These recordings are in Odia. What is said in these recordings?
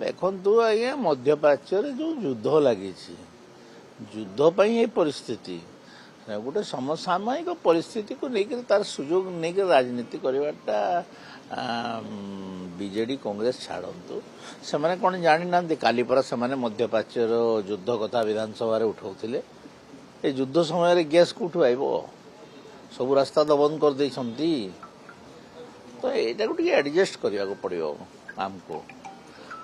ଦେଖନ୍ତୁ ଆଜ୍ଞା ମଧ୍ୟପ୍ରାଚ୍ୟରେ ଯେଉଁ ଯୁଦ୍ଧ ଲାଗିଛି ଯୁଦ୍ଧ ପାଇଁ ଏ ପରିସ୍ଥିତି ଗୋଟେ ସମସାମୟିକ ପରିସ୍ଥିତିକୁ ନେଇକରି ତାର ସୁଯୋଗ ନେଇକରି ରାଜନୀତି କରିବାଟା ବିଜେଡି କଂଗ୍ରେସ ଛାଡ଼ନ୍ତୁ ସେମାନେ କ'ଣ ଜାଣିନାହାନ୍ତି କାଲି ପରା ସେମାନେ ମଧ୍ୟପ୍ରାଚ୍ୟର ଯୁଦ୍ଧ କଥା ବିଧାନସଭାରେ ଉଠାଉଥିଲେ ଏ ଯୁଦ୍ଧ ସମୟରେ ଗ୍ୟାସ୍ କୋଉଠୁ ଆଇବ ସବୁ ରାସ୍ତା ତ ବନ୍ଦ କରିଦେଇଛନ୍ତି ତ ଏଇଟାକୁ ଟିକେ ଆଡଜଷ୍ଟ କରିବାକୁ ପଡ଼ିବ ଆମକୁ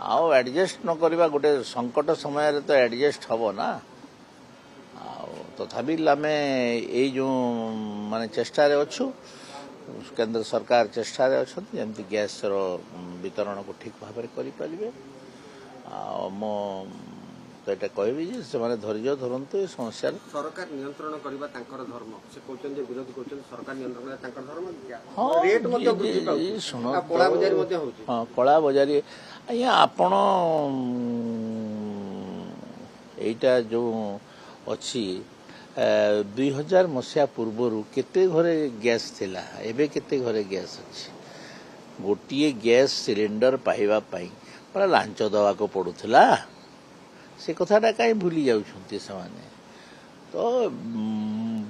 ଆଉ ଆଡଜଷ୍ଟ ନ କରିବା ଗୋଟେ ସଙ୍କଟ ସମୟରେ ତ ଆଡଜଷ୍ଟ ହବ ନା ଆଉ ତଥାପି ଆମେ ଏଇ ଯେଉଁ ମାନେ ଚେଷ୍ଟାରେ ଅଛୁ କେନ୍ଦ୍ର ସରକାର ଚେଷ୍ଟାରେ ଅଛନ୍ତି ଯେମିତି ଗ୍ୟାସର ବିତରଣକୁ ଠିକ୍ ଭାବରେ କରିପାରିବେ ଆଉ ମୁଁ ତ ଏଇଟା କହିବି ଯେ ସେମାନେ ଧୈର୍ଯ୍ୟ ଧରନ୍ତୁ ଏ ସମସ୍ୟାରେ ସରକାର ନିୟନ୍ତ୍ରଣ କରିବା ତାଙ୍କର ଧର୍ମ ସେ କହୁଛନ୍ତି ଯେ ବିରୋଧୀ କହୁଛନ୍ତି ସରକାର ନିୟନ୍ତ୍ରଣ କରିବା ତାଙ୍କର ଧର୍ମ ହଁ ରେଟ୍ ମଧ୍ୟ ବୃଦ୍ଧି ପାଉଛି ଶୁଣ ଆଉ କଳା ବଜାରୀ ମଧ୍ୟ ହଉଛି ହଁ କଳା ବଜାରୀ ଆଜ୍ଞା ଆପଣ ଏଇଟା ଯେଉଁ ଅଛି 2000 ମସିହା ପୂର୍ବରୁ କେତେ ଘରେ ଗ୍ୟାସ୍ ଥିଲା ଏବେ କେତେ ଘରେ ଗ୍ୟାସ୍ ଅଛି ଗୋଟିଏ ଗ୍ୟାସ୍ ସିଲିଣ୍ଡର ପାଇବା ପାଇଁ ପୁରା ଲାଞ୍ଚ ଦେବାକୁ ପଡ଼ୁଥିଲା ସେ କଥାଟା କାହିଁ ଭୁଲି ଯାଉଛନ୍ତି ସେମାନେ ତ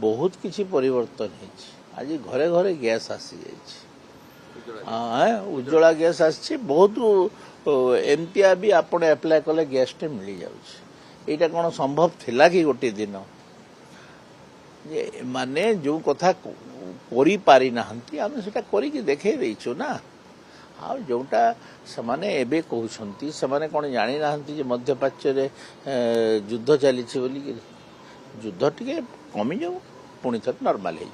ବହୁତ କିଛି ପରିବର୍ତ୍ତନ ହେଇଛି ଆଜି ଘରେ ଘରେ ଗ୍ୟାସ୍ ଆସିଯାଇଛି ଉଜ୍ଜଳା ଗ୍ୟାସ୍ ଆସିଛି ବହୁତ ଏମିତିଆ ବି ଆପଣ ଆପ୍ଲାଏ କଲେ ଗ୍ୟାସ୍ଟେ ମିଳିଯାଉଛି ଏଇଟା କ'ଣ ସମ୍ଭବ ଥିଲା କି ଗୋଟିଏ ଦିନ ଯେ ମାନେ ଯେଉଁ କଥା କରିପାରିନାହାନ୍ତି ଆମେ ସେଟା କରିକି ଦେଖେଇ ଦେଇଛୁ ନା ଆଉ ଯେଉଁଟା ସେମାନେ ଏବେ କହୁଛନ୍ତି ସେମାନେ କ'ଣ ଜାଣିନାହାନ୍ତି ଯେ ମଧ୍ୟପ୍ରାଚ୍ୟରେ ଯୁଦ୍ଧ ଚାଲିଛି ବୋଲିକି ଯୁଦ୍ଧ ଟିକେ କମିଯାଉ ପୁଣି ଥରେ ନର୍ମାଲ ହେଇଯିବ